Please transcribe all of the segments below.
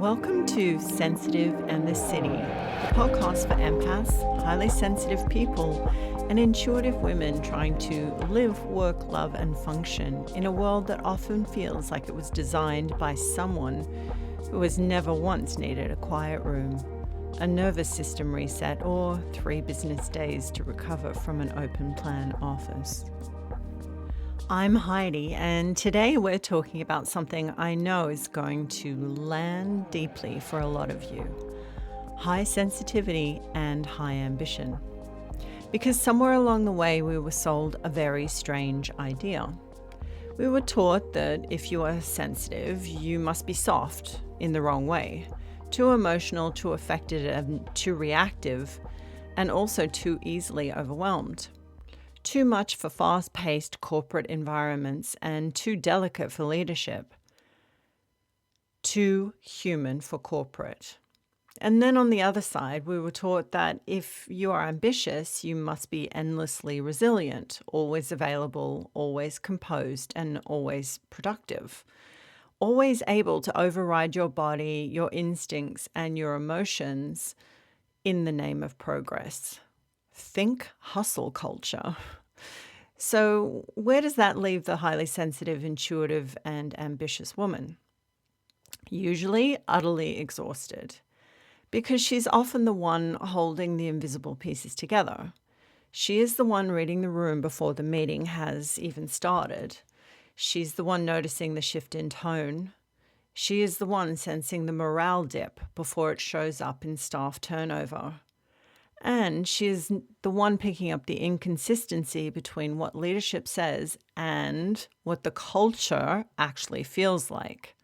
Welcome to Sensitive and the City, the podcast for empaths, highly sensitive people, and intuitive women trying to live, work, love, and function in a world that often feels like it was designed by someone who has never once needed a quiet room, a nervous system reset, or 3 business days to recover from an open plan office. I'm Heidi, and today we're talking about something I know is going to land deeply for a lot of you: high sensitivity and high ambition. Because somewhere along the way we were sold a very strange idea. We were taught that if you are sensitive, you must be soft in the wrong way, too emotional, too affected, and too reactive, and also too easily overwhelmed. Too much for fast-paced corporate environments and too delicate for leadership. Too human for corporate. And then on the other side, we were taught that if you are ambitious, you must be endlessly resilient, always available, always composed, and always productive. Always able to override your body, your instincts, and your emotions in the name of progress. Think hustle culture. So where does that leave the highly sensitive, intuitive, and ambitious woman? Usually utterly exhausted, because she's often the one holding the invisible pieces together. She is the one reading the room before the meeting has even started. She's the one noticing the shift in tone. She is the one sensing the morale dip before it shows up in staff turnover. And she is the one picking up the inconsistency between what leadership says and what the culture actually feels like.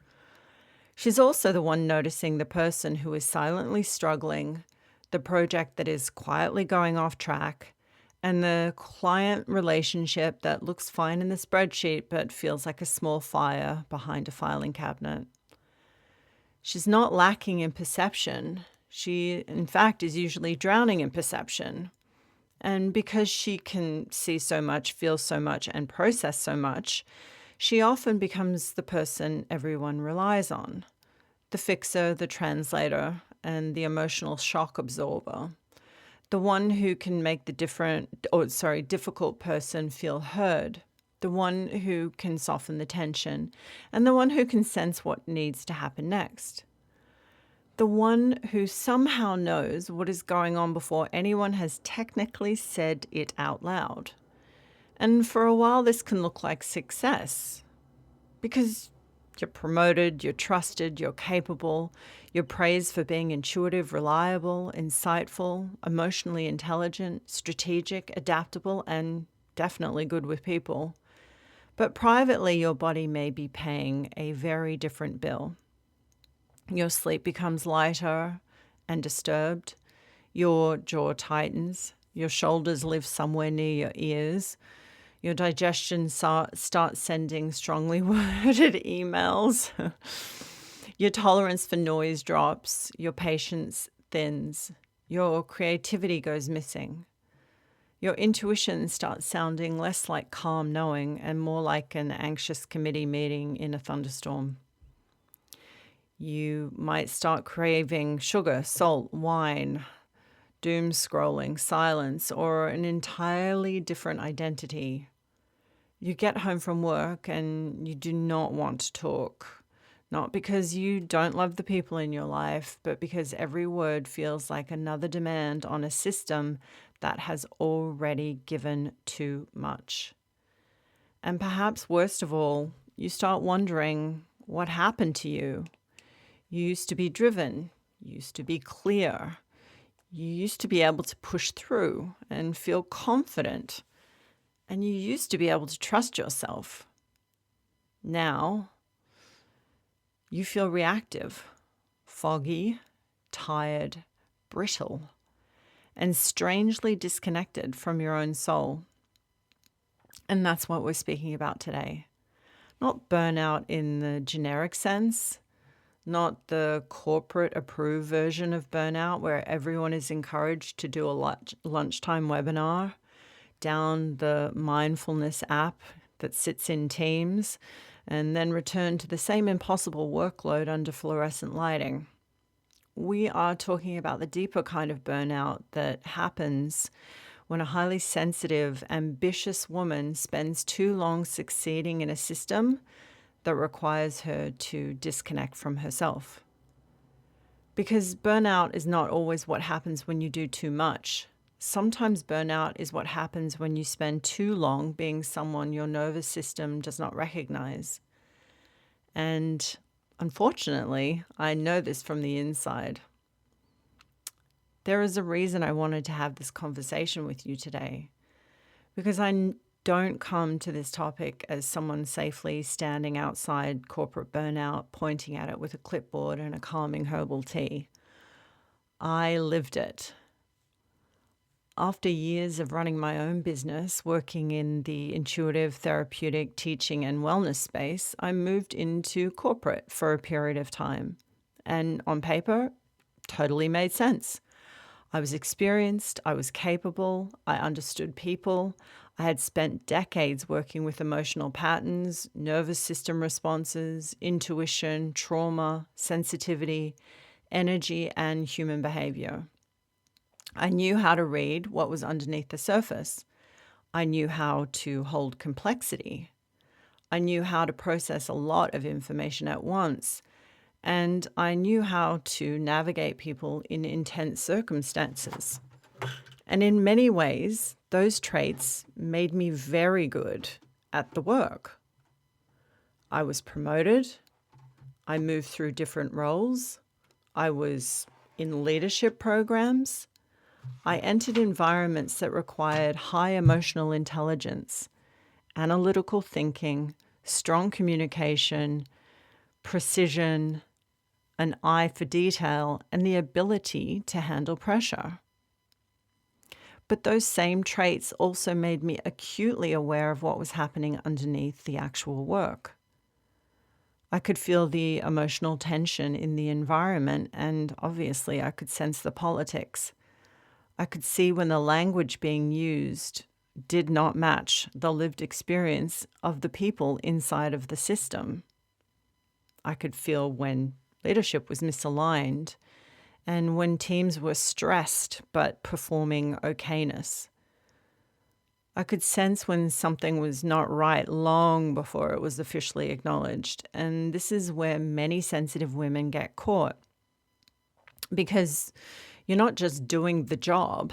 She's also the one noticing the person who is silently struggling, the project that is quietly going off track, and the client relationship that looks fine in the spreadsheet but feels like a small fire behind a filing cabinet. She's not lacking in perception. She, in fact, is usually drowning in perception. And because she can see so much, feel so much, and process so much, she often becomes the person everyone relies on: the fixer, the translator, and the emotional shock absorber. The one who can make the difficult person feel heard. The one who can soften the tension, and the one who can sense what needs to happen next. The one who somehow knows what is going on before anyone has technically said it out loud. And for a while, this can look like success, because you're promoted, you're trusted, you're capable, you're praised for being intuitive, reliable, insightful, emotionally intelligent, strategic, adaptable, and definitely good with people. But privately, your body may be paying a very different bill. Your sleep becomes lighter and disturbed. Your jaw tightens. Your shoulders live somewhere near your ears. Your digestion starts sending strongly worded emails. Your tolerance for noise drops. Your patience thins. Your creativity goes missing. Your intuition starts sounding less like calm knowing and more like an anxious committee meeting in a thunderstorm. You might start craving sugar, salt, wine, doom scrolling, silence, or an entirely different identity. You get home from work and you do not want to talk, not because you don't love the people in your life, but because every word feels like another demand on a system that has already given too much. And perhaps worst of all, you start wondering what happened to you. You used to be driven, you used to be clear, you used to be able to push through and feel confident, and you used to be able to trust yourself. Now, you feel reactive, foggy, tired, brittle, and strangely disconnected from your own soul. And that's what we're speaking about today. Not burnout in the generic sense, not the corporate approved version of burnout where everyone is encouraged to do a lunchtime webinar, down the mindfulness app that sits in Teams, and then return to the same impossible workload under fluorescent lighting. we are talking about the deeper kind of burnout that happens when a highly sensitive, ambitious woman spends too long succeeding in a system that requires her to disconnect from herself. Because burnout is not always what happens when you do too much. Sometimes burnout is what happens when you spend too long being someone your nervous system does not recognize. And unfortunately, I know this from the inside. There is a reason I wanted to have this conversation with you today, because I don't come to this topic as someone safely standing outside corporate burnout, pointing at it with a clipboard and a calming herbal tea. I lived it. After years of running my own business, working in the intuitive, therapeutic, teaching, and wellness space, I moved into corporate for a period of time. And on paper, totally made sense. I was experienced, I was capable, I understood people. I had spent decades working with emotional patterns, nervous system responses, intuition, trauma, sensitivity, energy, and human behavior. I knew how to read what was underneath the surface. I knew how to hold complexity. I knew how to process a lot of information at once. And I knew how to navigate people in intense circumstances. And in many ways, those traits made me very good at the work. I was promoted. I moved through different roles. I was in leadership programs. I entered environments that required high emotional intelligence, analytical thinking, strong communication, precision, an eye for detail, and the ability to handle pressure. But those same traits also made me acutely aware of what was happening underneath the actual work. I could feel the emotional tension in the environment, and obviously I could sense the politics. I could see when the language being used did not match the lived experience of the people inside of the system. I could feel when leadership was misaligned and when teams were stressed but performing okayness. I could sense when something was not right long before it was officially acknowledged. And this is where many sensitive women get caught. Because you're not just doing the job,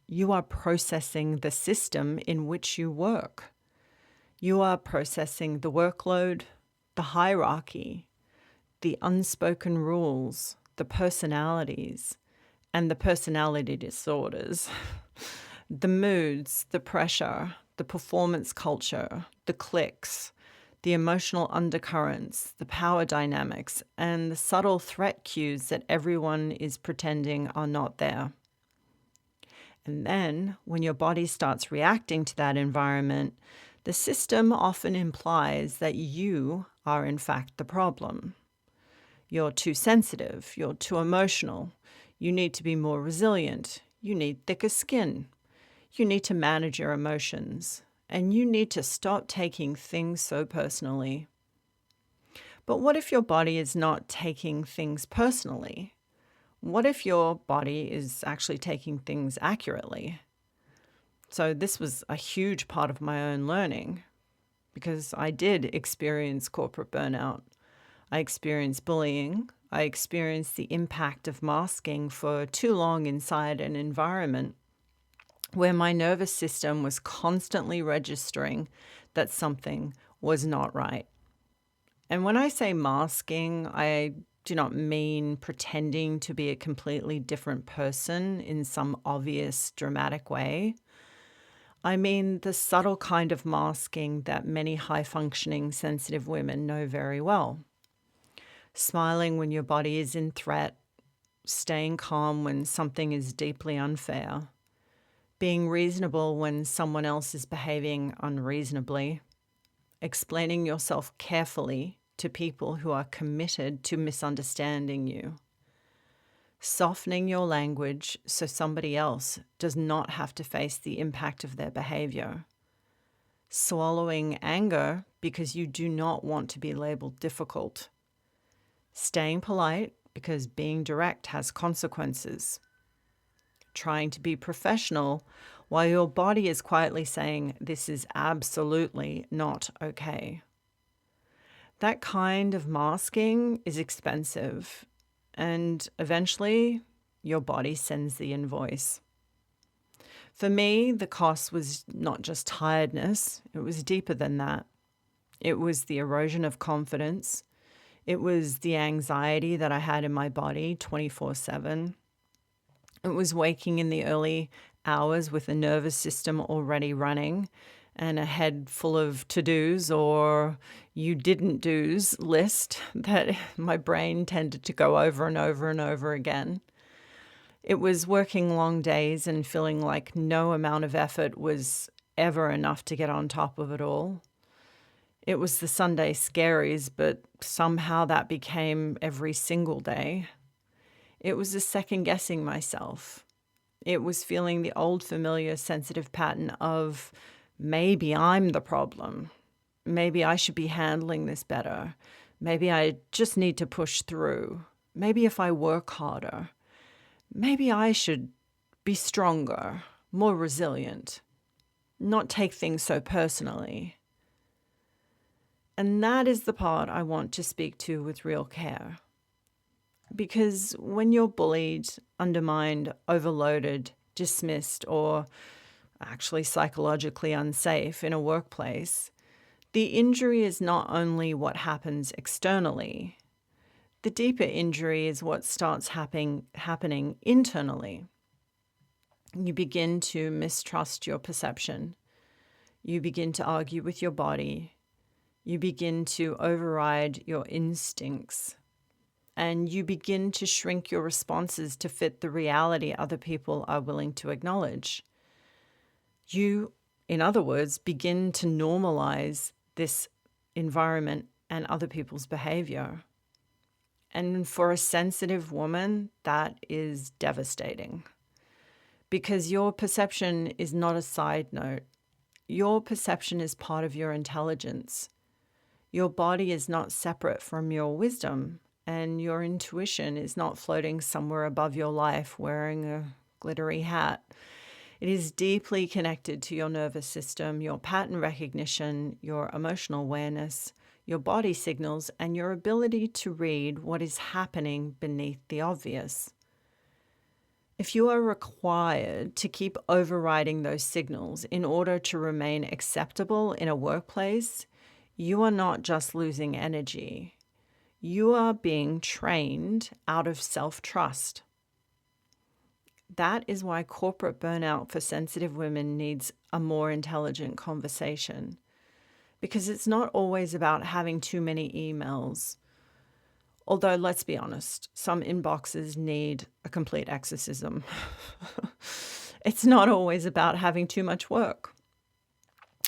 you are processing the system in which you work. You are processing the workload, the hierarchy, the unspoken rules, the personalities, and the personality disorders, the moods, the pressure, the performance culture, the cliques, the emotional undercurrents, the power dynamics, and the subtle threat cues that everyone is pretending are not there. And then, when your body starts reacting to that environment, the system often implies that you are in fact the problem. You're too sensitive, you're too emotional, you need to be more resilient, you need thicker skin, you need to manage your emotions, and you need to stop taking things so personally. But what if your body is not taking things personally? What if your body is actually taking things accurately? So this was a huge part of my own learning, because I did experience corporate burnout. I experienced bullying. I experienced the impact of masking for too long inside an environment where my nervous system was constantly registering that something was not right. And when I say masking, I do not mean pretending to be a completely different person in some obvious, dramatic way. I mean the subtle kind of masking that many high-functioning, sensitive women know very well. Smiling when your body is in threat, staying calm when something is deeply unfair, being reasonable when someone else is behaving unreasonably, explaining yourself carefully to people who are committed to misunderstanding you, softening your language so somebody else does not have to face the impact of their behavior, swallowing anger because you do not want to be labeled difficult, staying polite because being direct has consequences. Trying to be professional while your body is quietly saying, this is absolutely not okay. That kind of masking is expensive, and eventually your body sends the invoice. For me, the cost was not just tiredness, it was deeper than that. It was the erosion of confidence. It was the anxiety that I had in my body 24/7. It was waking in the early hours with a nervous system already running and a head full of to-dos or you didn't do's list that my brain tended to go over and over and over again. It was working long days and feeling like no amount of effort was ever enough to get on top of it all. It was the Sunday scaries, but somehow that became every single day. It was a second guessing myself. It was feeling the old familiar sensitive pattern of maybe I'm the problem. Maybe I should be handling this better. Maybe I just need to push through. Maybe if I work harder. Maybe I should be stronger, more resilient, not take things so personally. And that is the part I want to speak to with real care. Because when you're bullied, undermined, overloaded, dismissed, or actually psychologically unsafe in a workplace, the injury is not only what happens externally. The deeper injury is what starts happening internally. You begin to mistrust your perception. You begin to argue with your body. You begin to override your instincts. And you begin to shrink your responses to fit the reality other people are willing to acknowledge. You, in other words, begin to normalize this environment and other people's behavior. And for a sensitive woman, that is devastating. Because your perception is not a side note. Your perception is part of your intelligence. Your body is not separate from your wisdom. And your intuition is not floating somewhere above your life wearing a glittery hat. It is deeply connected to your nervous system, your pattern recognition, your emotional awareness, your body signals, and your ability to read what is happening beneath the obvious. If you are required to keep overriding those signals in order to remain acceptable in a workplace, you are not just losing energy. You are being trained out of self-trust. That is why corporate burnout for sensitive women needs a more intelligent conversation. Because it's not always about having too many emails. Although, let's be honest, some inboxes need a complete exorcism. It's not always about having too much work.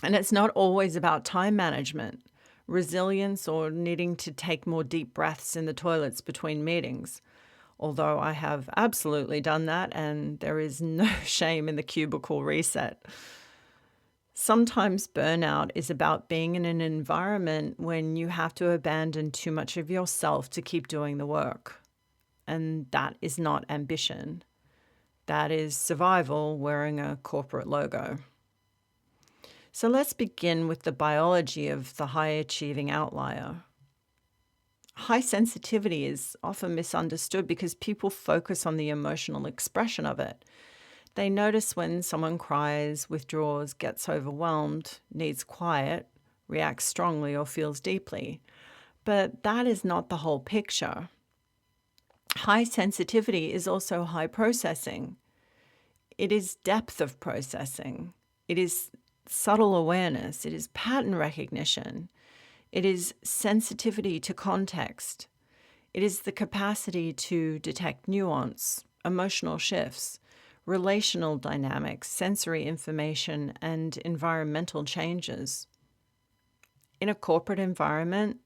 And it's not always about time management, resilience, or needing to take more deep breaths in the toilets between meetings. Although I have absolutely done that, and there is no shame in the cubicle reset. Sometimes burnout is about being in an environment when you have to abandon too much of yourself to keep doing the work. And that is not ambition. That is survival wearing a corporate logo. So let's begin with the biology of the high-achieving outlier. High sensitivity is often misunderstood because people focus on the emotional expression of it. They notice when someone cries, withdraws, gets overwhelmed, needs quiet, reacts strongly, or feels deeply. But that is not the whole picture. High sensitivity is also high processing. It is depth of processing. It is subtle awareness. It is pattern recognition. It is sensitivity to context. It is the capacity to detect nuance, emotional shifts, relational dynamics, sensory information, and environmental changes. In a corporate environment,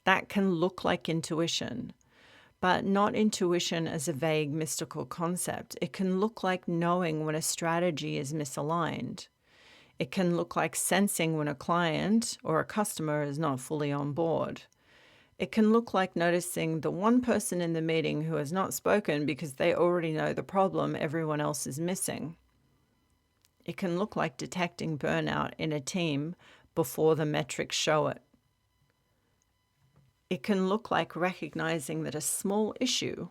that can look like intuition, but not intuition as a vague mystical concept. It can look like knowing when a strategy is misaligned. It can look like sensing when a client or a customer is not fully on board. It can look like noticing the one person in the meeting who has not spoken because they already know the problem everyone else is missing. It can look like detecting burnout in a team before the metrics show it. It can look like recognizing that a small issue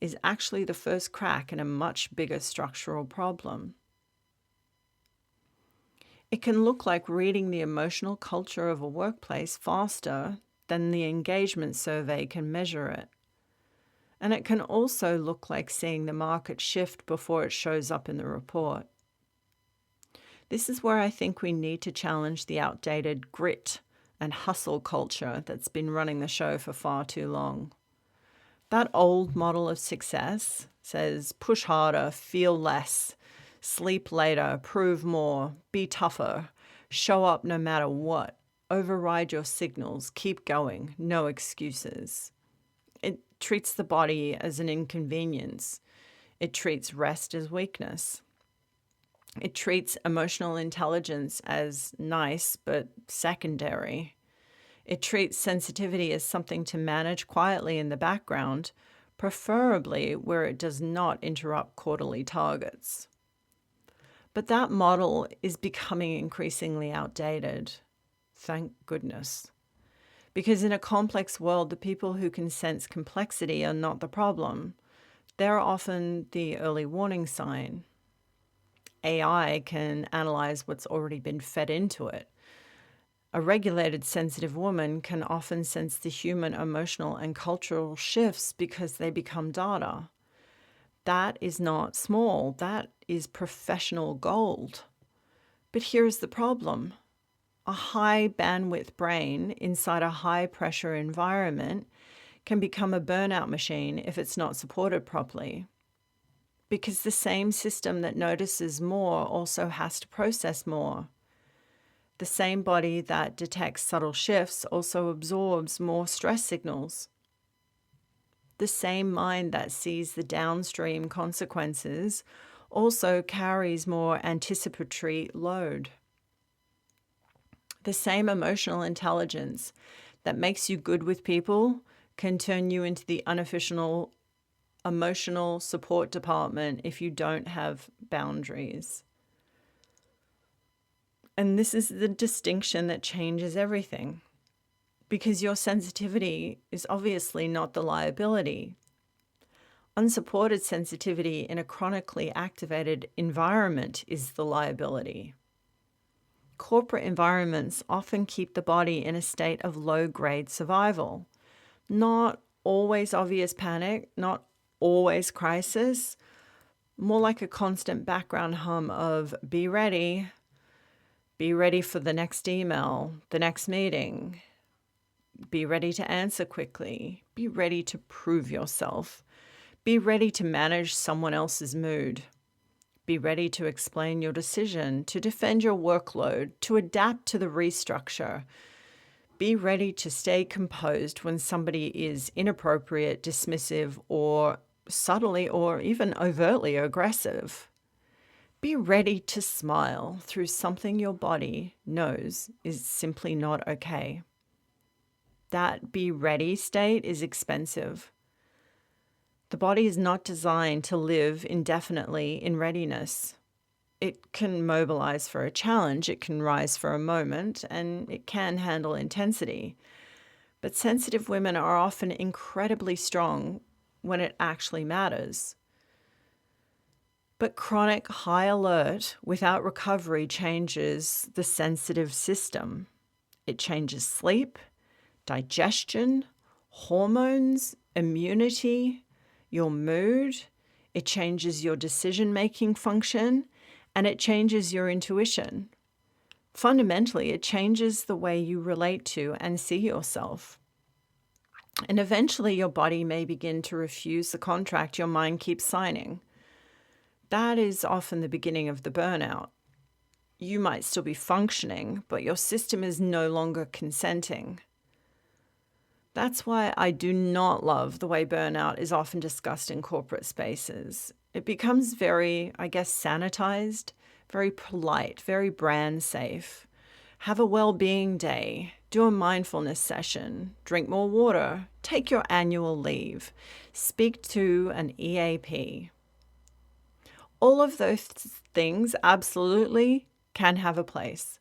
is actually the first crack in a much bigger structural problem. It can look like reading the emotional culture of a workplace faster than the engagement survey can measure it. And it can also look like seeing the market shift before it shows up in the report. This is where I think we need to challenge the outdated grit and hustle culture that's been running the show for far too long. That old model of success says push harder, feel less, sleep later, prove more, be tougher, show up no matter what, override your signals, keep going, no excuses. It treats the body as an inconvenience. It treats rest as weakness. It treats emotional intelligence as nice but secondary. It treats sensitivity as something to manage quietly in the background, preferably where it does not interrupt quarterly targets. But that model is becoming increasingly outdated. Thank goodness. Because in a complex world, the people who can sense complexity are not the problem. They're often the early warning sign. AI can analyze what's already been fed into it. A regulated, sensitive woman can often sense the human, emotional, and cultural shifts because they become data. That is not small. That is professional gold. But here's the problem. A high bandwidth brain inside a high pressure environment can become a burnout machine if it's not supported properly. Because the same system that notices more also has to process more. The same body that detects subtle shifts also absorbs more stress signals. The same mind that sees the downstream consequences also carries more anticipatory load. The same emotional intelligence that makes you good with people can turn you into the unofficial emotional support department if you don't have boundaries. And this is the distinction that changes everything, because your sensitivity is obviously not the liability. Unsupported sensitivity in a chronically activated environment is the liability. Corporate environments often keep the body in a state of low-grade survival. Not always obvious panic, not always crisis, more like a constant background hum of be ready for the next email, the next meeting, be ready to answer quickly, be ready to prove yourself, be ready to manage someone else's mood. Be ready to explain your decision, to defend your workload, to adapt to the restructure. Be ready to stay composed when somebody is inappropriate, dismissive, or subtly or even overtly aggressive. Be ready to smile through something your body knows is simply not okay. That be ready state is expensive. The body is not designed to live indefinitely in readiness. It can mobilize for a challenge, it can rise for a moment, and it can handle intensity. But sensitive women are often incredibly strong when it actually matters. But chronic high alert without recovery changes the sensitive system. It changes sleep, digestion, hormones, immunity, your mood, it changes your decision-making function, and it changes your intuition. Fundamentally, it changes the way you relate to and see yourself. And eventually your body may begin to refuse the contract your mind keeps signing. That is often the beginning of the burnout. You might still be functioning, but your system is no longer consenting. That's why I do not love the way burnout is often discussed in corporate spaces. It becomes very, sanitized, very polite, very brand safe. Have a well-being day, do a mindfulness session, drink more water, take your annual leave, speak to an EAP. All of those things absolutely can have a place,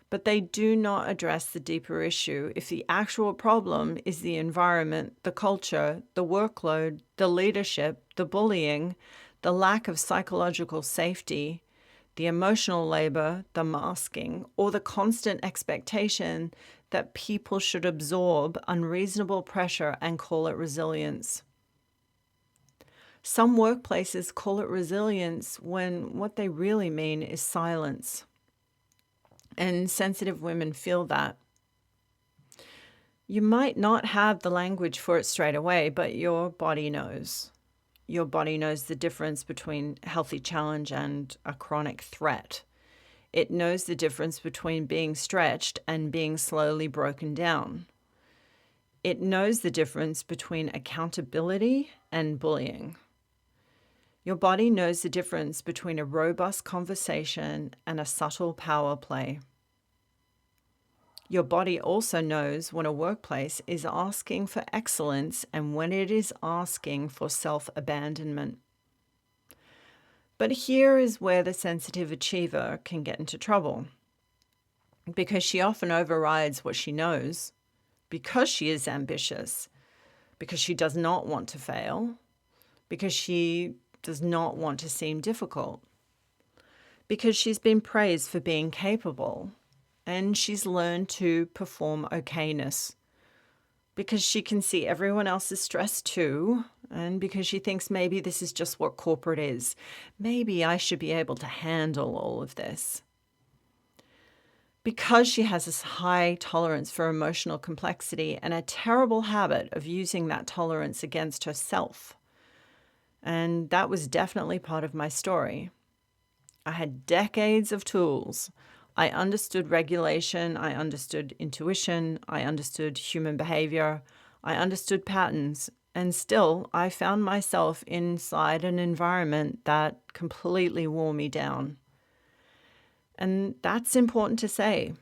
but they do not address the deeper issue if the actual problem is the environment, the culture, the workload, the leadership, the bullying, the lack of psychological safety, the emotional labor, the masking, or the constant expectation that people should absorb unreasonable pressure and call it resilience. Some workplaces call it resilience when what they really mean is silence. And sensitive women feel that. You might not have the language for it straight away, but your body knows. Your body knows the difference between healthy challenge and a chronic threat. It knows the difference between being stretched and being slowly broken down. It knows the difference between accountability and bullying. Your body knows the difference between a robust conversation and a subtle power play. Your body also knows when a workplace is asking for excellence and when it is asking for self-abandonment. But here is where the sensitive achiever can get into trouble, because she often overrides what she knows, because she is ambitious, because she does not want to fail, because she does not want to seem difficult, because she's been praised for being capable, and she's learned to perform okayness, because she can see everyone else is stressed too, and because she thinks maybe this is just what corporate is. Maybe I should be able to handle all of this. Because she has this high tolerance for emotional complexity and a terrible habit of using that tolerance against herself. And that was definitely part of my story. I had decades of tools. I understood regulation, I understood intuition, I understood human behavior, I understood patterns, and still I found myself inside an environment that completely wore me down. And that's important to say,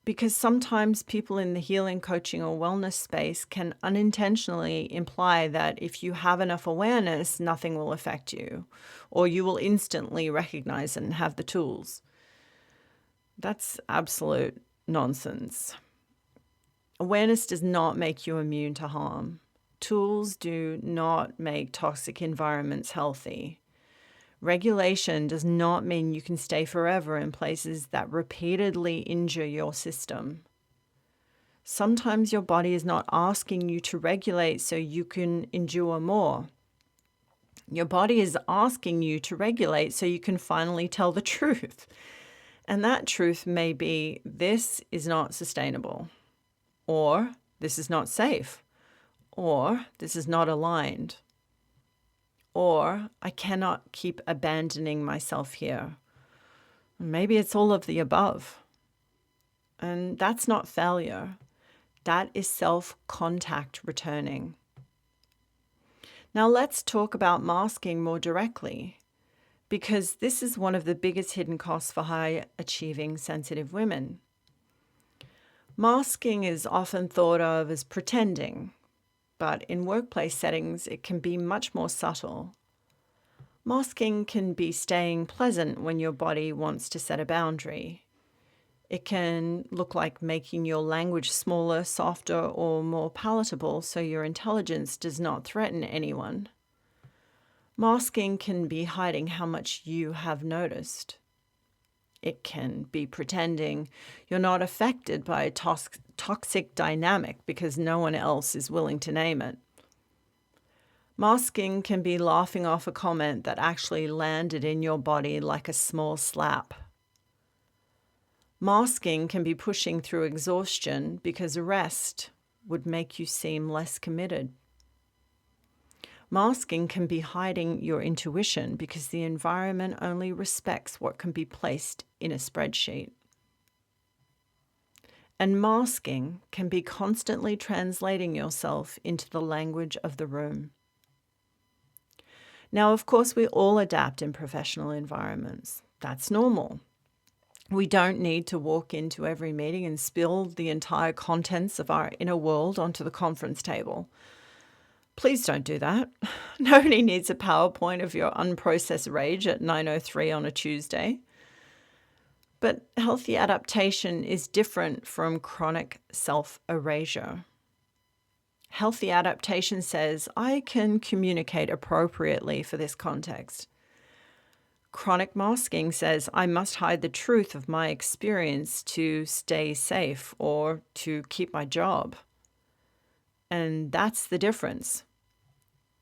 because sometimes people in the healing, coaching, or wellness space can unintentionally imply that if you have enough awareness, nothing will affect you, or you will instantly recognize it and have the tools. That's absolute nonsense. Awareness does not make you immune to harm. Tools do not make toxic environments healthy. Regulation does not mean you can stay forever in places that repeatedly injure your system. Sometimes your body is not asking you to regulate so you can endure more. Your body is asking you to regulate so you can finally tell the truth. And that truth may be, this is not sustainable, or this is not safe, or this is not aligned, or I cannot keep abandoning myself here. Maybe it's all of the above. And that's not failure. That is self-contact returning. Now let's talk about masking more directly, because this is one of the biggest hidden costs for high-achieving sensitive women. Masking is often thought of as pretending, but in workplace settings, it can be much more subtle. Masking can be staying pleasant when your body wants to set a boundary. It can look like making your language smaller, softer, or more palatable so your intelligence does not threaten anyone. Masking can be hiding how much you have noticed. It can be pretending you're not affected by a toxic dynamic because no one else is willing to name it. Masking can be laughing off a comment that actually landed in your body like a small slap. Masking can be pushing through exhaustion because rest would make you seem less committed. Masking can be hiding your intuition because the environment only respects what can be placed in a spreadsheet. And masking can be constantly translating yourself into the language of the room. Now, of course, we all adapt in professional environments. That's normal. We don't need to walk into every meeting and spill the entire contents of our inner world onto the conference table. Please don't do that. Nobody needs a PowerPoint of your unprocessed rage at 9:03 on a Tuesday. But healthy adaptation is different from chronic self-erasure. Healthy adaptation says, I can communicate appropriately for this context. Chronic masking says, I must hide the truth of my experience to stay safe or to keep my job. And that's the difference.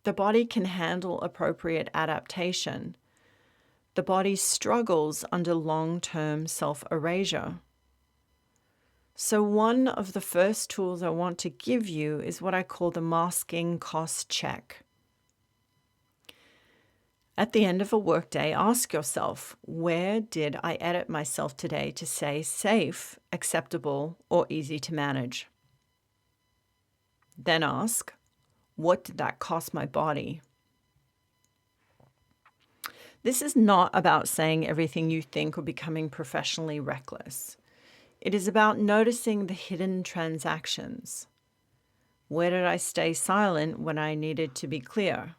The body can handle appropriate adaptation. The body struggles under long-term self-erasure. So one of the first tools I want to give you is what I call the masking cost check. At the end of a workday, ask yourself, where did I edit myself today to say safe, acceptable, or easy to manage? Then ask, what did that cost my body? This is not about saying everything you think or becoming professionally reckless. It is about noticing the hidden transactions. Where did I stay silent when I needed to be clear?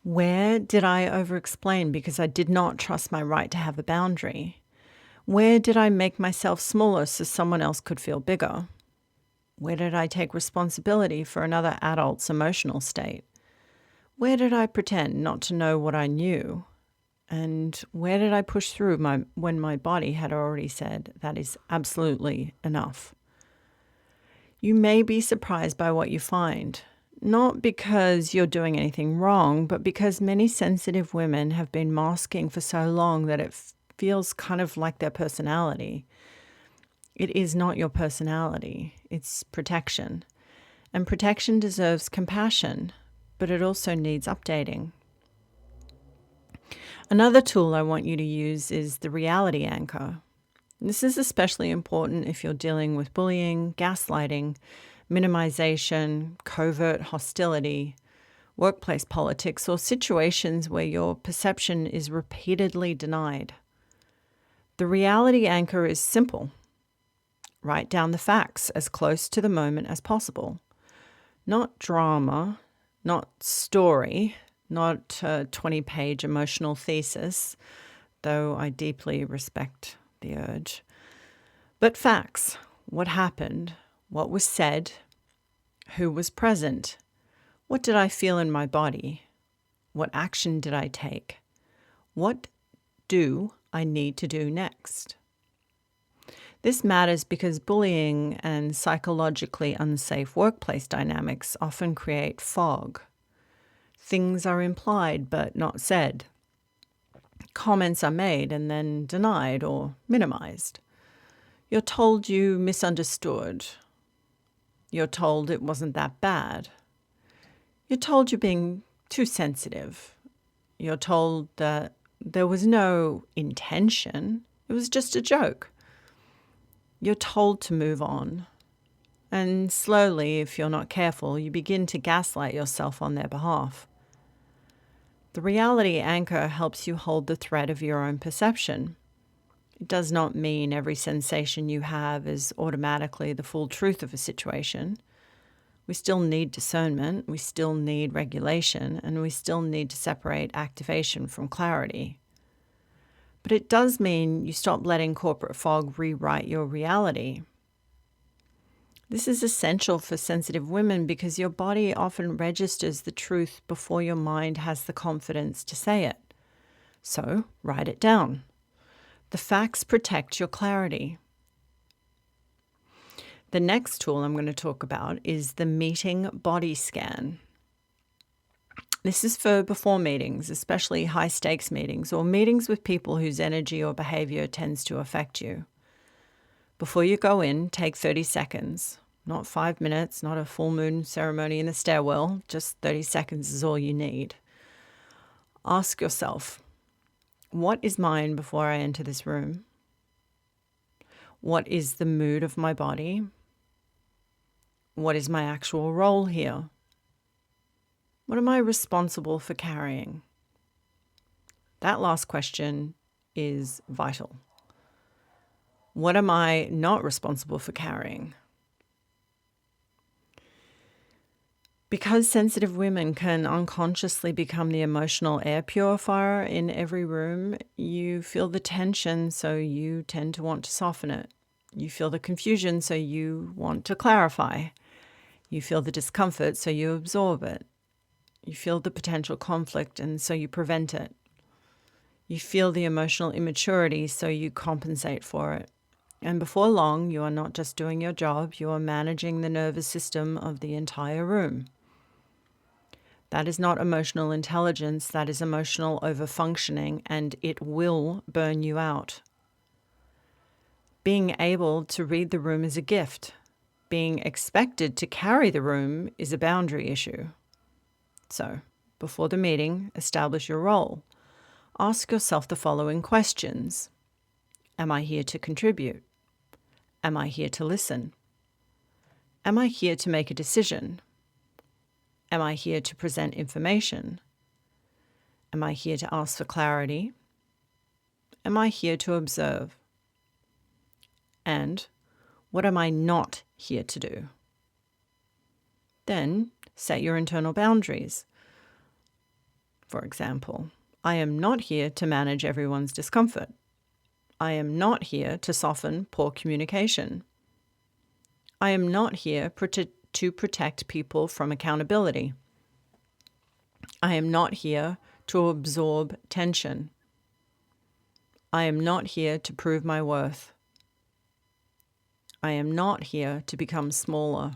Where did I over-explain because I did not trust my right to have a boundary? Where did I make myself smaller so someone else could feel bigger? Where did I take responsibility for another adult's emotional state? Where did I pretend not to know what I knew? And where did I push through when my body had already said, that is absolutely enough? You may be surprised by what you find, not because you're doing anything wrong, but because many sensitive women have been masking for so long that it feels kind of like their personality. It is not your personality, it's protection. And protection deserves compassion, but it also needs updating. Another tool I want you to use is the reality anchor. This is especially important if you're dealing with bullying, gaslighting, minimization, covert hostility, workplace politics, or situations where your perception is repeatedly denied. The reality anchor is simple. Write down the facts as close to the moment as possible. Not drama, not story, not a 20-page emotional thesis, though I deeply respect the urge. But facts. What happened? What was said? Who was present? What did I feel in my body? What action did I take? What do I need to do next? This matters because bullying and psychologically unsafe workplace dynamics often create fog. Things are implied but not said. Comments are made and then denied or minimized. You're told you misunderstood. You're told it wasn't that bad. You're told you're being too sensitive. You're told that there was no intention. It was just a joke. You're told to move on. And slowly, if you're not careful, you begin to gaslight yourself on their behalf. The reality anchor helps you hold the thread of your own perception. It does not mean every sensation you have is automatically the full truth of a situation. We still need discernment, we still need regulation, and we still need to separate activation from clarity. But it does mean you stop letting corporate fog rewrite your reality. This is essential for sensitive women because your body often registers the truth before your mind has the confidence to say it. So, write it down. The facts protect your clarity. The next tool I'm going to talk about is the meeting body scan. This is for before meetings, especially high-stakes meetings or meetings with people whose energy or behavior tends to affect you. Before you go in, take 30 seconds. Not 5 minutes, not a full moon ceremony in a stairwell. Just 30 seconds is all you need. Ask yourself, what is mine before I enter this room? What is the mood of my body? What is my actual role here? What am I responsible for carrying? That last question is vital. What am I not responsible for carrying? Because sensitive women can unconsciously become the emotional air purifier in every room, you feel the tension, so you tend to want to soften it. You feel the confusion, so you want to clarify. You feel the discomfort, so you absorb it. You feel the potential conflict, and so you prevent it. You feel the emotional immaturity, so you compensate for it. And before long, you are not just doing your job, you are managing the nervous system of the entire room. That is not emotional intelligence, that is emotional overfunctioning, and it will burn you out. Being able to read the room is a gift. Being expected to carry the room is a boundary issue. So, before the meeting, establish your role. Ask yourself the following questions. Am I here to contribute? Am I here to listen? Am I here to make a decision? Am I here to present information? Am I here to ask for clarity? Am I here to observe? And what am I not here to do? Then set your internal boundaries. For example, I am not here to manage everyone's discomfort. I am not here to soften poor communication. I am not here to protect people from accountability. I am not here to absorb tension. I am not here to prove my worth. I am not here to become smaller.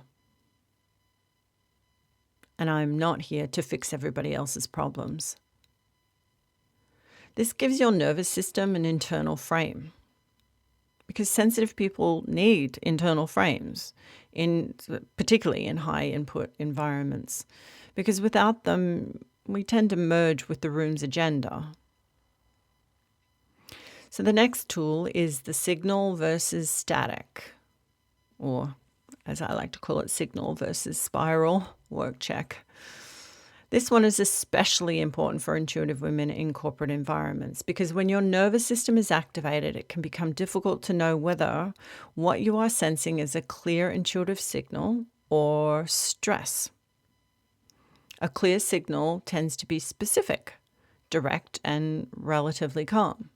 And I am not here to fix everybody else's problems. This gives your nervous system an internal frame, because sensitive people need internal frames, particularly in high input environments, because without them, we tend to merge with the room's agenda. So the next tool is the signal versus static, or as I like to call it, signal versus spiral work check. This one is especially important for intuitive women in corporate environments, because when your nervous system is activated, it can become difficult to know whether what you are sensing is a clear intuitive signal or stress. A clear signal tends to be specific, direct, and relatively calm.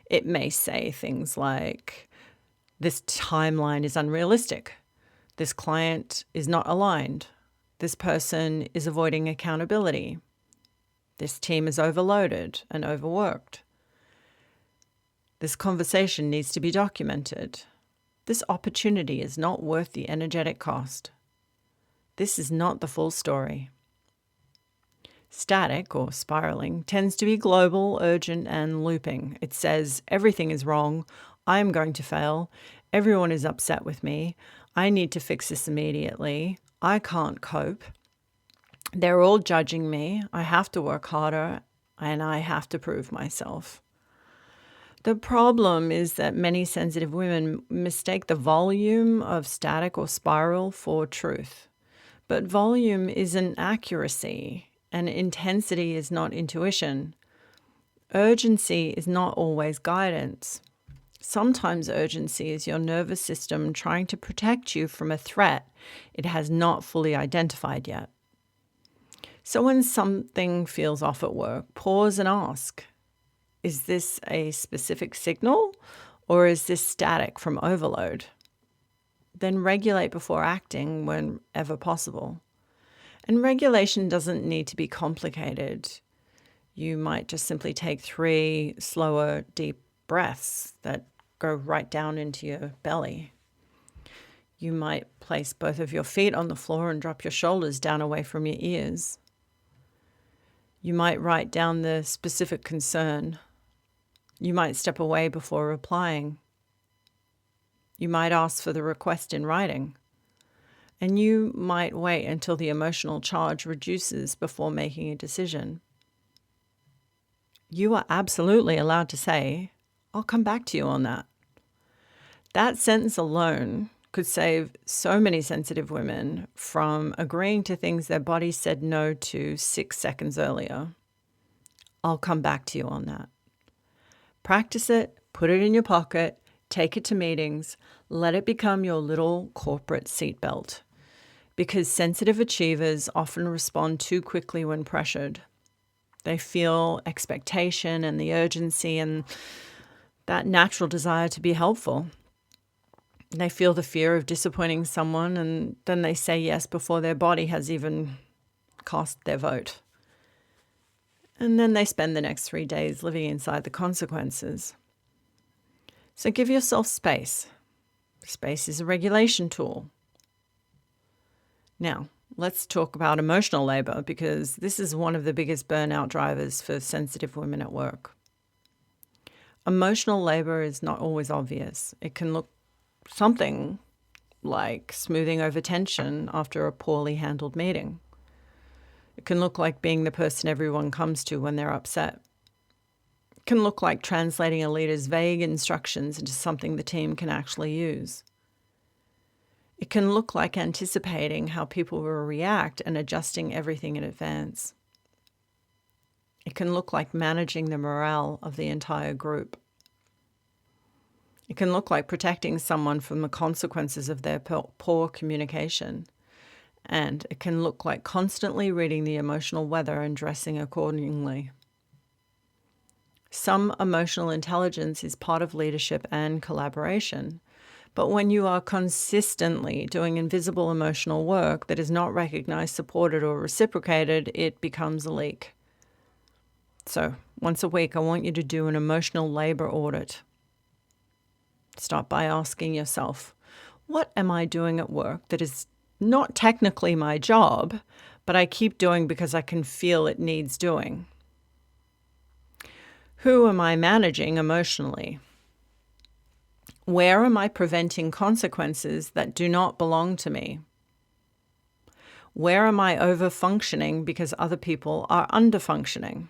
It may say things like, this timeline is unrealistic. This client is not aligned. This person is avoiding accountability. This team is overloaded and overworked. This conversation needs to be documented. This opportunity is not worth the energetic cost. This is not the full story. Static, or spiraling, tends to be global, urgent, and looping. It says, everything is wrong. I am going to fail. Everyone is upset with me. I need to fix this immediately. I can't cope. They're all judging me. I have to work harder, and I have to prove myself. The problem is that many sensitive women mistake the volume of static or spiral for truth. But volume isn't accuracy, and intensity is not intuition. Urgency is not always guidance. Sometimes urgency is your nervous system trying to protect you from a threat it has not fully identified yet. So when something feels off at work, pause and ask, is this a specific signal or is this static from overload? Then regulate before acting whenever possible. And regulation doesn't need to be complicated. You might just simply take 3 slower, deep breaths that go right down into your belly. You might place both of your feet on the floor and drop your shoulders down away from your ears. You might write down the specific concern. You might step away before replying. You might ask for the request in writing. And you might wait until the emotional charge reduces before making a decision. You are absolutely allowed to say, I'll come back to you on that. That sentence alone could save so many sensitive women from agreeing to things their body said no to 6 seconds earlier. I'll come back to you on that. Practice it, put it in your pocket, take it to meetings, let it become your little corporate seatbelt. Because sensitive achievers often respond too quickly when pressured. They feel expectation and the urgency and that natural desire to be helpful. They feel the fear of disappointing someone, and then they say yes before their body has even cast their vote. And then they spend the next 3 days living inside the consequences. So give yourself space. Space is a regulation tool. Now, let's talk about emotional labor, because this is one of the biggest burnout drivers for sensitive women at work. Emotional labor is not always obvious. It can look something like smoothing over tension after a poorly handled meeting. It can look like being the person everyone comes to when they're upset. It can look like translating a leader's vague instructions into something the team can actually use. It can look like anticipating how people will react and adjusting everything in advance. It can look like managing the morale of the entire group. It can look like protecting someone from the consequences of their poor communication. And it can look like constantly reading the emotional weather and dressing accordingly. Some emotional intelligence is part of leadership and collaboration. But when you are consistently doing invisible emotional work that is not recognized, supported, or reciprocated, it becomes a leak. So, once a week, I want you to do an emotional labor audit. Start by asking yourself, what am I doing at work that is not technically my job, but I keep doing because I can feel it needs doing? Who am I managing emotionally? Where am I preventing consequences that do not belong to me? Where am I over-functioning because other people are under-functioning?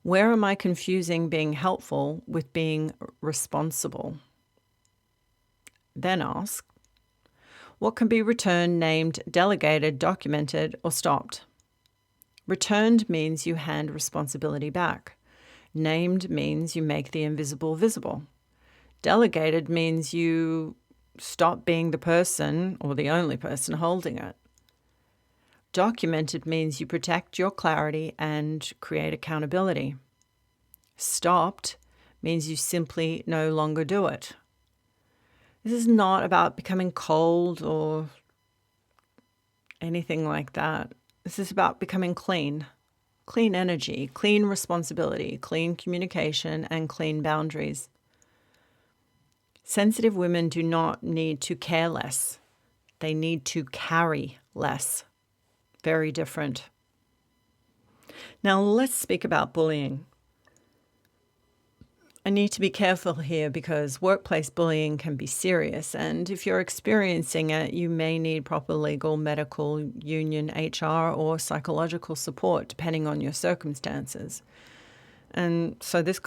Where am I confusing being helpful with being responsible? Then ask, what can be returned, named, delegated, documented, or stopped? Returned means you hand responsibility back. Named means you make the invisible visible. Delegated means you stop being the person or the only person holding it. Documented means you protect your clarity and create accountability. Stopped means you simply no longer do it. This is not about becoming cold or anything like that. This is about becoming clean. Clean energy, clean responsibility, clean communication, and clean boundaries. Sensitive women do not need to care less. They need to carry less. Very different. Now let's speak about bullying. I need to be careful here because workplace bullying can be serious, and if you're experiencing it, you may need proper legal, medical, union, HR, or psychological support depending on your circumstances. And so this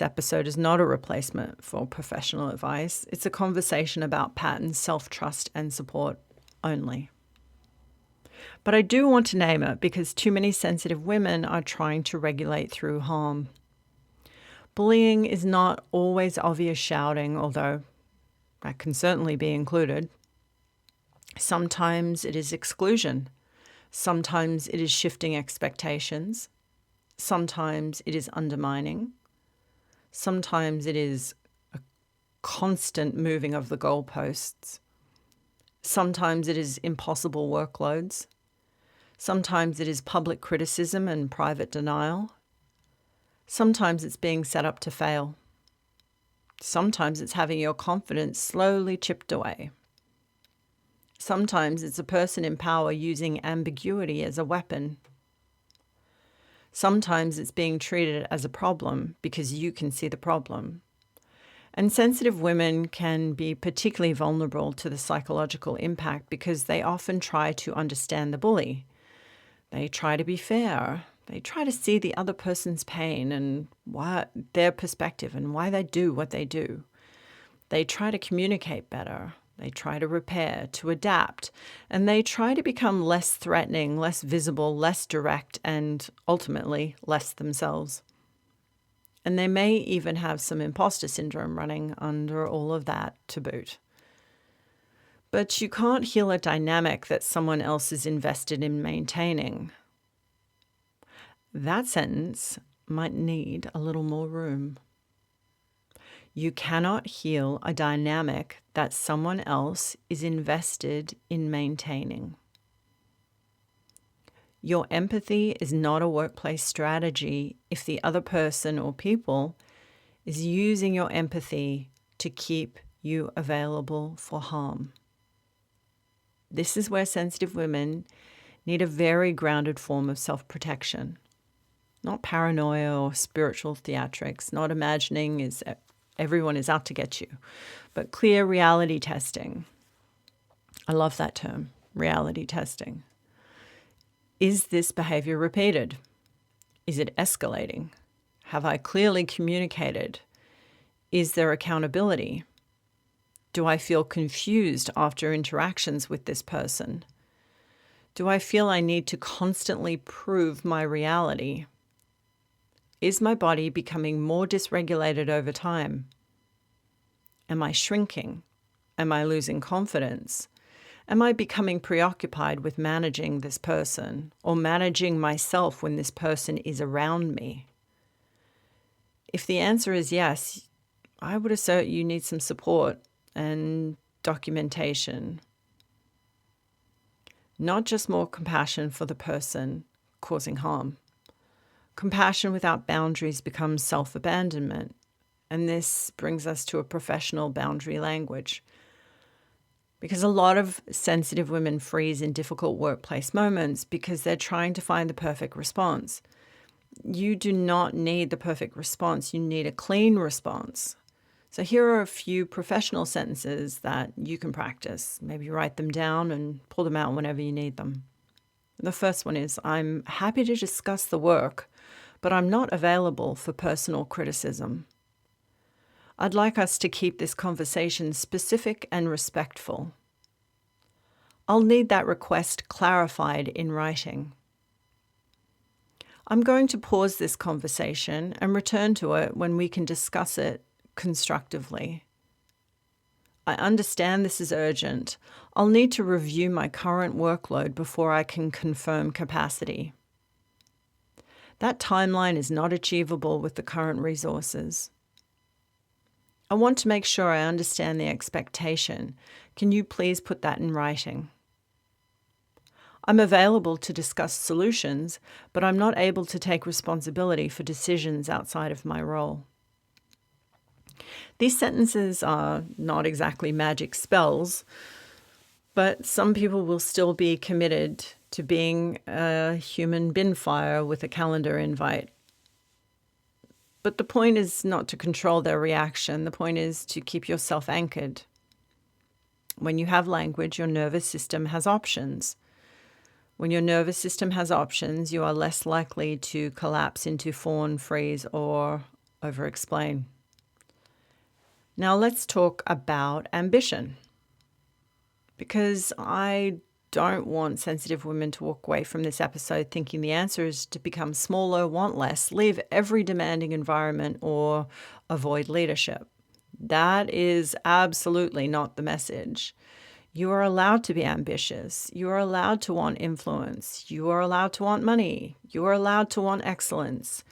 episode is not a replacement for professional advice. It's a conversation about patterns, self-trust, and support only. But I do want to name it because too many sensitive women are trying to regulate through harm. Bullying is not always obvious shouting, although that can certainly be included. Sometimes it is exclusion. Sometimes it is shifting expectations. Sometimes it is undermining. Sometimes it is a constant moving of the goalposts. Sometimes it is impossible workloads. Sometimes it is public criticism and private denial. Sometimes it's being set up to fail. Sometimes it's having your confidence slowly chipped away. Sometimes it's a person in power using ambiguity as a weapon. Sometimes it's being treated as a problem because you can see the problem. And sensitive women can be particularly vulnerable to the psychological impact because they often try to understand the bully. They try to be fair. They try to see the other person's pain and their perspective and why they do what they do. They try to communicate better. They try to repair, to adapt, and they try to become less threatening, less visible, less direct, and ultimately less themselves. And they may even have some imposter syndrome running under all of that to boot. But you can't heal a dynamic that someone else is invested in maintaining. That sentence might need a little more room. You cannot heal a dynamic that someone else is invested in maintaining. Your empathy is not a workplace strategy if the other person or people is using your empathy to keep you available for harm. This is where sensitive women need a very grounded form of self-protection. Not paranoia or spiritual theatrics, not imagining everyone is out to get you, but clear reality testing. I love that term, reality testing. Is this behavior repeated? Is it escalating? Have I clearly communicated? Is there accountability? Do I feel confused after interactions with this person? Do I feel I need to constantly prove my reality? Is my body becoming more dysregulated over time? Am I shrinking? Am I losing confidence? Am I becoming preoccupied with managing this person or managing myself when this person is around me? If the answer is yes, I would assert you need some support and documentation. Not just more compassion for the person causing harm. Compassion without boundaries becomes self-abandonment, and this brings us to a professional boundary language. Because a lot of sensitive women freeze in difficult workplace moments because they're trying to find the perfect response. You do not need the perfect response. You need a clean response. So here are a few professional sentences that you can practice. Maybe write them down and pull them out whenever you need them. The first one is, I'm happy to discuss the work, but I'm not available for personal criticism. I'd like us to keep this conversation specific and respectful. I'll need that request clarified in writing. I'm going to pause this conversation and return to it when we can discuss it constructively. I understand this is urgent. I'll need to review my current workload before I can confirm capacity. That timeline is not achievable with the current resources. I want to make sure I understand the expectation. Can you please put that in writing? I'm available to discuss solutions, but I'm not able to take responsibility for decisions outside of my role. These sentences are not exactly magic spells, but some people will still be committed to being a human bin fire with a calendar invite. But the point is not to control their reaction. The point is to keep yourself anchored. When you have language, your nervous system has options. When your nervous system has options, you are less likely to collapse into fawn, freeze, or over-explain. Now let's talk about ambition. Because I don't want sensitive women to walk away from this episode thinking the answer is to become smaller, want less, leave every demanding environment, or avoid leadership. That is absolutely not the message. You are allowed to be ambitious. You are allowed to want influence. You are allowed to want money. You are allowed to want excellence.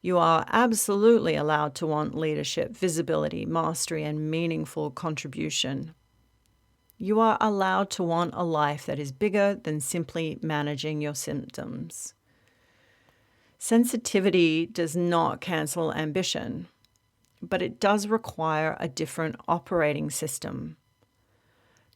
You are absolutely allowed to want leadership, visibility, mastery, and meaningful contribution. You are allowed to want a life that is bigger than simply managing your symptoms. Sensitivity does not cancel ambition, but it does require a different operating system.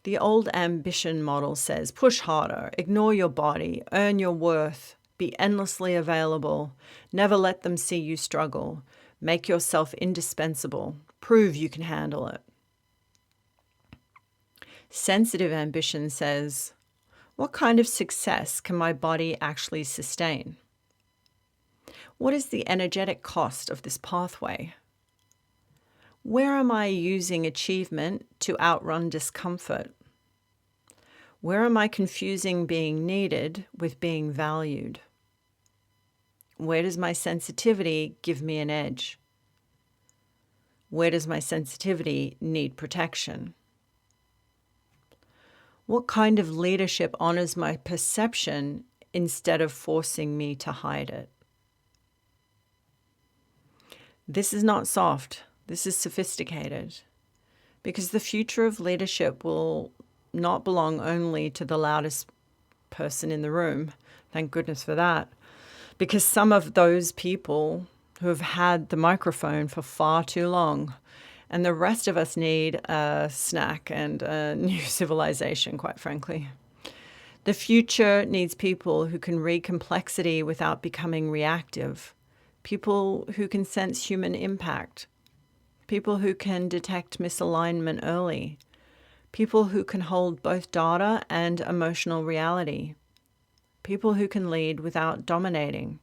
The old ambition model says push harder, ignore your body, earn your worth, be endlessly available, never let them see you struggle, make yourself indispensable, prove you can handle it. Sensitive ambition says, what kind of success can my body actually sustain? What is the energetic cost of this pathway? Where am I using achievement to outrun discomfort? Where am I confusing being needed with being valued? Where does my sensitivity give me an edge? Where does my sensitivity need protection? What kind of leadership honors my perception instead of forcing me to hide it? This is not soft. This is sophisticated. Because the future of leadership will not belong only to the loudest person in the room. Thank goodness for that. Because some of those people who have had the microphone for far too long, and the rest of us need a snack and a new civilization, quite frankly. The future needs people who can read complexity without becoming reactive, people who can sense human impact, people who can detect misalignment early, people who can hold both data and emotional reality, people who can lead without dominating,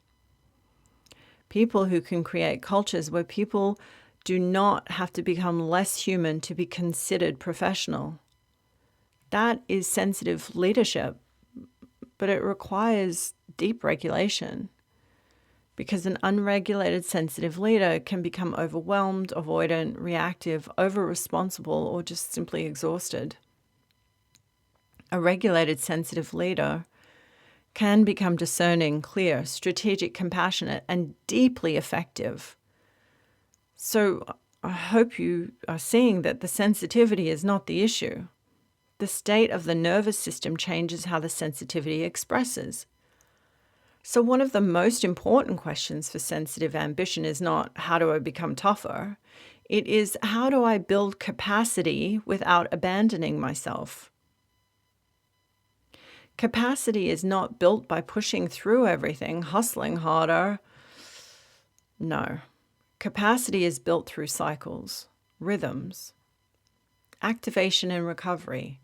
people who can create cultures where people do not have to become less human to be considered professional. That is sensitive leadership, but it requires deep regulation. Because an unregulated sensitive leader can become overwhelmed, avoidant, reactive, over-responsible, or just simply exhausted. A regulated sensitive leader can become discerning, clear, strategic, compassionate, and deeply effective. So I hope you are seeing that the sensitivity is not the issue. The state of the nervous system changes how the sensitivity expresses. So one of the most important questions for sensitive ambition is not how do I become tougher? It is how do I build capacity without abandoning myself? Capacity is not built by pushing through everything, hustling harder. No. Capacity is built through cycles, rhythms, activation and recovery,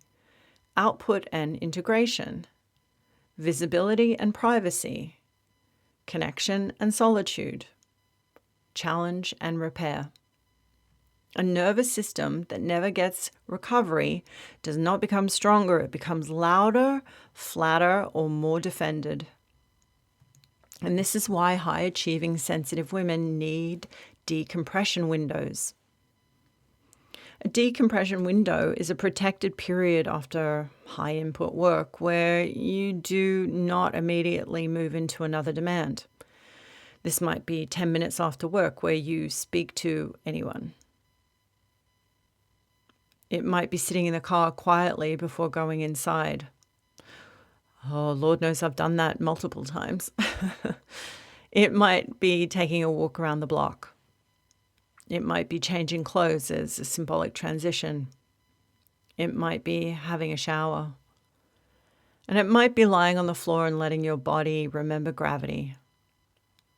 output and integration, visibility and privacy, connection and solitude, challenge and repair. A nervous system that never gets recovery does not become stronger. It becomes louder, flatter, or more defended. And this is why high-achieving sensitive women need decompression windows. A decompression window is a protected period after high-input work where you do not immediately move into another demand. This might be 10 minutes after work where you speak to anyone. It might be sitting in the car quietly before going inside. Oh, Lord knows I've done that multiple times. It might be taking a walk around the block. It might be changing clothes as a symbolic transition. It might be having a shower. And it might be lying on the floor and letting your body remember gravity.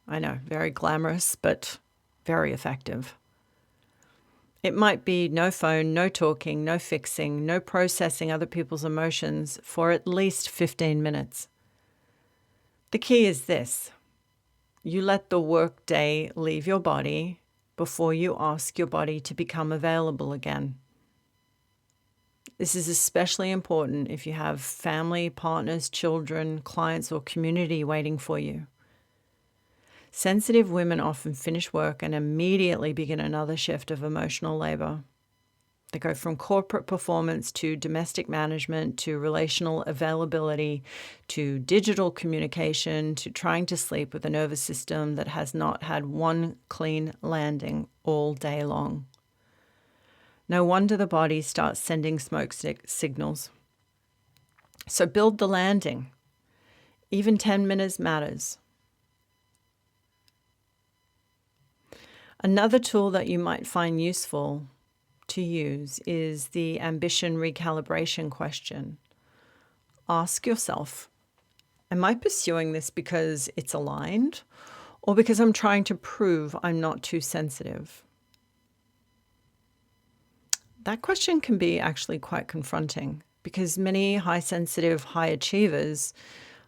I know, very glamorous, but very effective. It might be no phone, no talking, no fixing, no processing other people's emotions for at least 15 minutes. The key is this. You let the work day leave your body before you ask your body to become available again. This is especially important if you have family, partners, children, clients, or community waiting for you. Sensitive women often finish work and immediately begin another shift of emotional labor. They go from corporate performance to domestic management to relational availability to digital communication to trying to sleep with a nervous system that has not had one clean landing all day long. No wonder the body starts sending smoke signals. So build the landing. Even 10 minutes matters. Another tool that you might find useful to use is the ambition recalibration question. Ask yourself, am I pursuing this because it's aligned or because I'm trying to prove I'm not too sensitive? That question can be actually quite confronting because many high sensitive, high achievers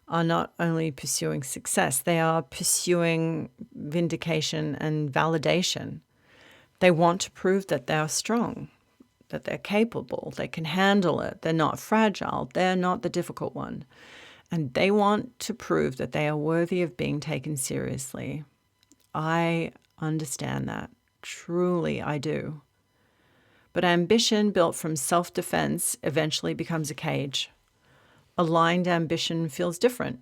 are not only pursuing success, they are pursuing vindication and validation. They want to prove that they are strong, that they're capable, they can handle it, they're not fragile, they're not the difficult one. And they want to prove that they are worthy of being taken seriously. I understand that. Truly, I do. But ambition built from self-defense eventually becomes a cage. Aligned ambition feels different.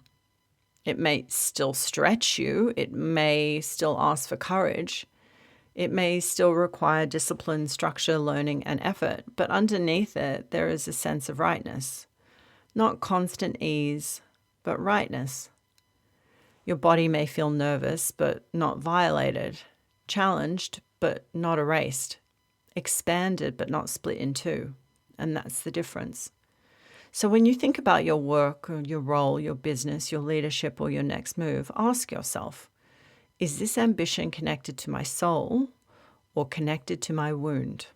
It may still stretch you. It may still ask for courage. It may still require discipline, structure, learning, and effort. But underneath it, there is a sense of rightness. Not constant ease, but rightness. Your body may feel nervous, but not violated. Challenged, but not erased. Expanded, but not split in two. And that's the difference. So when you think about your work or your role, your business, your leadership, or your next move, ask yourself, is this ambition connected to my soul or connected to my wound?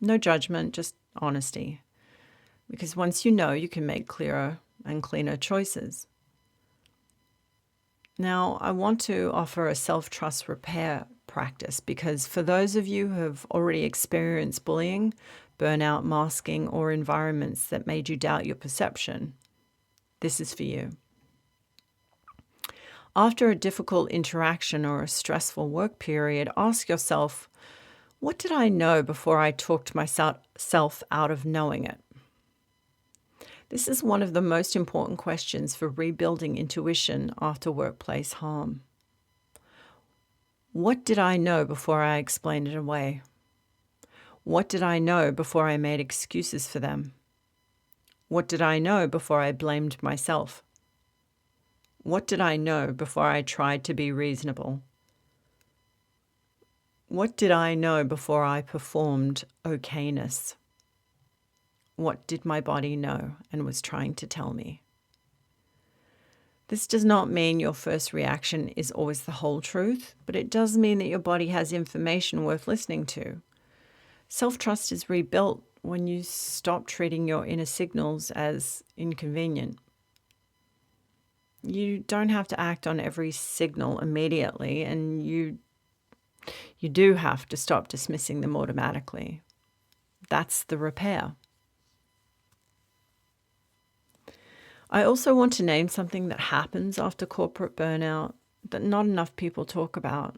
No judgment, just honesty. Because once you know, you can make clearer and cleaner choices. Now, I want to offer a self-trust repair practice because for those of you who have already experienced bullying, burnout, masking, or environments that made you doubt your perception, this is for you. After a difficult interaction or a stressful work period, ask yourself, what did I know before I talked myself out of knowing it? This is one of the most important questions for rebuilding intuition after workplace harm. What did I know before I explained it away? What did I know before I made excuses for them? What did I know before I blamed myself? What did I know before I tried to be reasonable? What did I know before I performed okayness? What did my body know and was trying to tell me? This does not mean your first reaction is always the whole truth, but it does mean that your body has information worth listening to. Self-trust is rebuilt when you stop treating your inner signals as inconvenient. You don't have to act on every signal immediately, and you do have to stop dismissing them automatically. That's the repair. I also want to name something that happens after corporate burnout that not enough people talk about.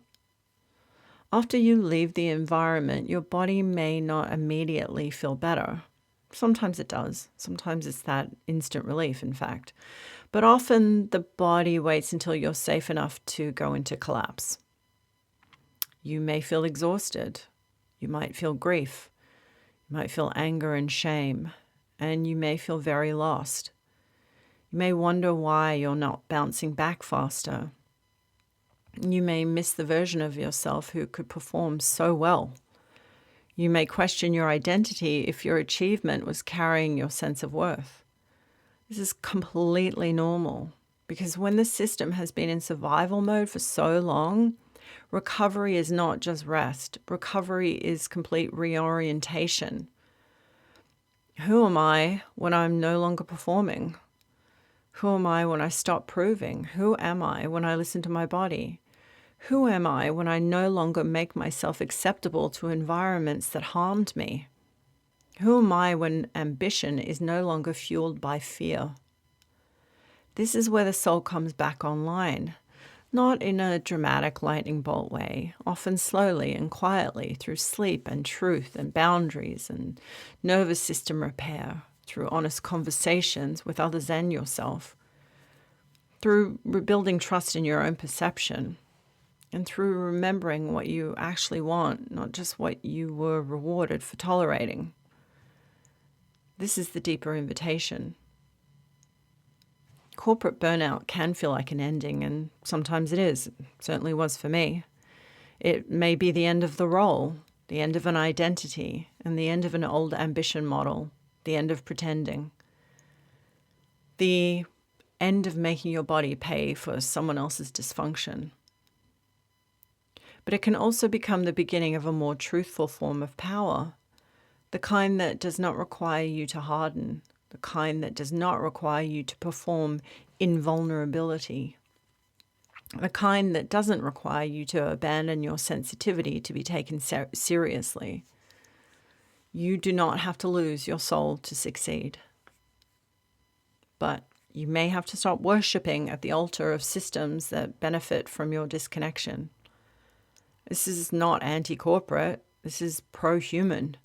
After you leave the environment, your body may not immediately feel better. Sometimes it does. Sometimes it's that instant relief, in fact. But often the body waits until you're safe enough to go into collapse. You may feel exhausted. You might feel grief. You might feel anger and shame. And you may feel very lost. You may wonder why you're not bouncing back faster. You may miss the version of yourself who could perform so well. You may question your identity if your achievement was carrying your sense of worth. This is completely normal because when the system has been in survival mode for so long, recovery is not just rest. Recovery is complete reorientation. Who am I when I'm no longer performing? Who am I when I stop proving? Who am I when I listen to my body? Who am I when I no longer make myself acceptable to environments that harmed me? Who am I when ambition is no longer fueled by fear? This is where the soul comes back online, not in a dramatic lightning bolt way, often slowly and quietly through sleep and truth and boundaries and nervous system repair, through honest conversations with others and yourself, through rebuilding trust in your own perception, and through remembering what you actually want, not just what you were rewarded for tolerating. This is the deeper invitation. Corporate burnout can feel like an ending, and sometimes it is. It certainly was for me. It may be the end of the role, the end of an identity, and the end of an old ambition model, the end of pretending, the end of making your body pay for someone else's dysfunction. But it can also become the beginning of a more truthful form of power, the kind that does not require you to harden, the kind that does not require you to perform in vulnerability, the kind that doesn't require you to abandon your sensitivity to be taken seriously. You do not have to lose your soul to succeed. But you may have to stop worshipping at the altar of systems that benefit from your disconnection. This is not anti-corporate. This is pro-human.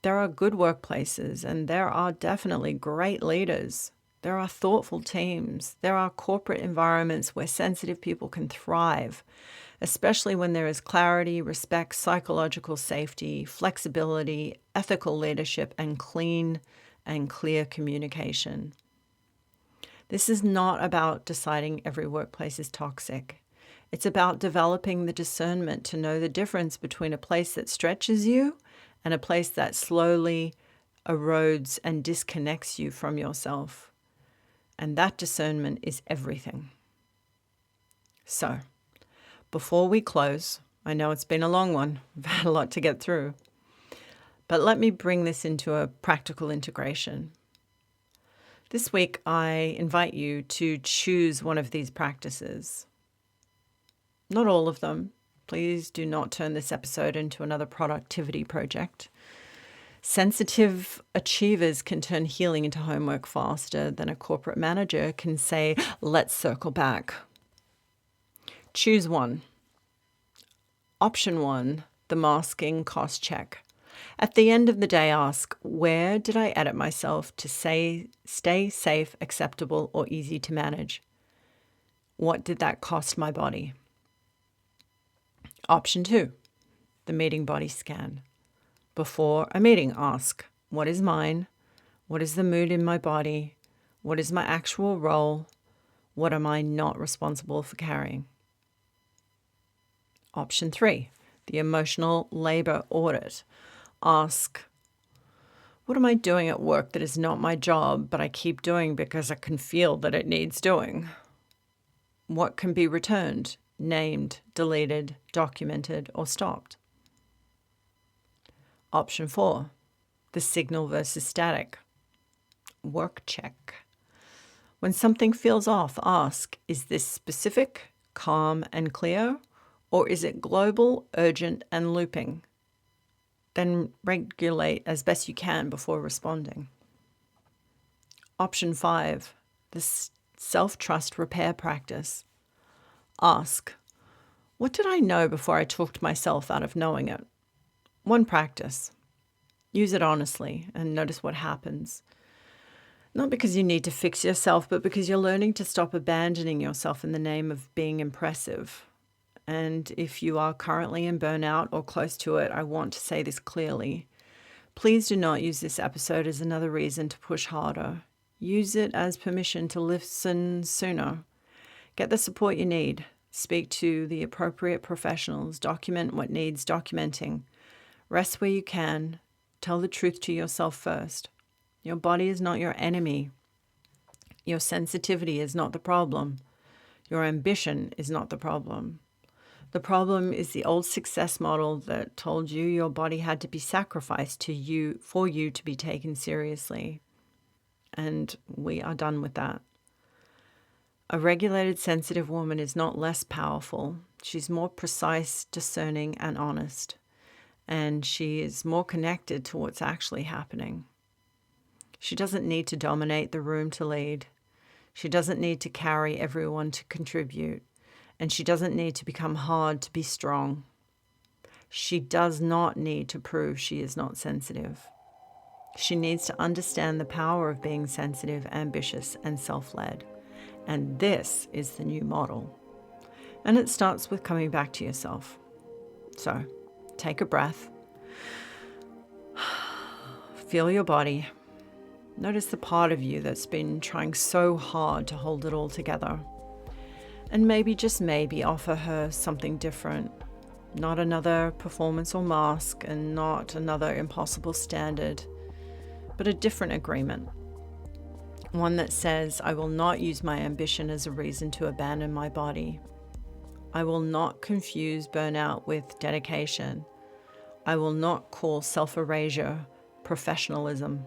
There are good workplaces and there are definitely great leaders. There are thoughtful teams. There are corporate environments where sensitive people can thrive, especially when there is clarity, respect, psychological safety, flexibility, ethical leadership, and clean and clear communication. This is not about deciding every workplace is toxic. It's about developing the discernment to know the difference between a place that stretches you and a place that slowly erodes and disconnects you from yourself. And that discernment is everything. So, before we close, I know it's been a long one. We've had a lot to get through. But let me bring this into a practical integration. This week, I invite you to choose one of these practices. Not all of them. Please do not turn this episode into another productivity project. Sensitive achievers can turn healing into homework faster than a corporate manager can say, let's circle back. Choose one. Option 1, the masking cost check. At the end of the day, ask, where did I edit myself to stay safe, acceptable, or easy to manage? What did that cost my body? Option 2, the meeting body scan. Before a meeting, ask, what is mine? What is the mood in my body? What is my actual role? What am I not responsible for carrying? Option 3, the emotional labor audit. Ask, what am I doing at work that is not my job, but I keep doing because I can feel that it needs doing? What can be returned, named, deleted, documented, or stopped? Option 4, the signal versus static. Work check. When something feels off, ask, is this specific, calm, and clear, or is it global, urgent, and looping? Then regulate as best you can before responding. Option 5, the self-trust repair practice. Ask, what did I know before I talked myself out of knowing it? One practice. Use it honestly and notice what happens. Not because you need to fix yourself, but because you're learning to stop abandoning yourself in the name of being impressive. And if you are currently in burnout or close to it, I want to say this clearly. Please do not use this episode as another reason to push harder. Use it as permission to listen sooner. Get the support you need. Speak to the appropriate professionals. Document what needs documenting. Rest where you can. Tell the truth to yourself first. Your body is not your enemy. Your sensitivity is not the problem. Your ambition is not the problem. The problem is the old success model that told you your body had to be sacrificed to you for you to be taken seriously. And we are done with that. A regulated, sensitive woman is not less powerful. She's more precise, discerning, and honest. And she is more connected to what's actually happening. She doesn't need to dominate the room to lead. She doesn't need to carry everyone to contribute. And she doesn't need to become hard to be strong. She does not need to prove she is not sensitive. She needs to understand the power of being sensitive, ambitious, and self-led. And this is the new model. And it starts with coming back to yourself. So, take a breath. Feel your body. Notice the part of you that's been trying so hard to hold it all together. And maybe, just maybe, offer her something different. Not another performance or mask, and not another impossible standard, but a different agreement. One that says, I will not use my ambition as a reason to abandon my body. I will not confuse burnout with dedication. I will not call self-erasure professionalism.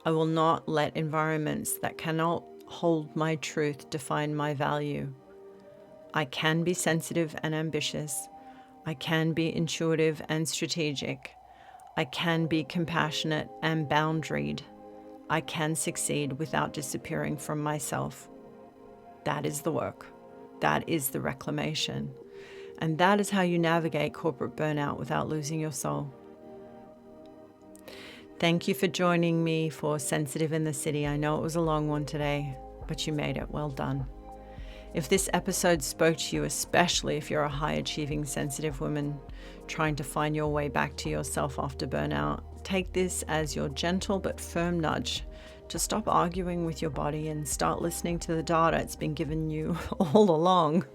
I will not let environments that cannot hold my truth define my value. I can be sensitive and ambitious. I can be intuitive and strategic. I can be compassionate and boundaried. I can succeed without disappearing from myself. That is the work. That is the reclamation. And that is how you navigate corporate burnout without losing your soul. Thank you for joining me for Sensitive in the City. I know it was a long one today, but you made it. Well done. If this episode spoke to you, especially if you're a high-achieving, sensitive woman trying to find your way back to yourself after burnout, take this as your gentle but firm nudge to stop arguing with your body and start listening to the data it's been given you all along,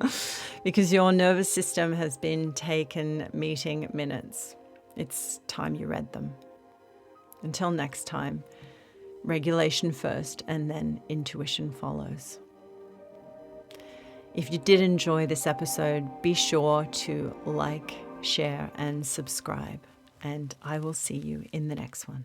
because your nervous system has been taken meeting minutes. It's time you read them. Until next time, regulation first and then intuition follows. If you did enjoy this episode, be sure to like, share, and subscribe, and I will see you in the next one.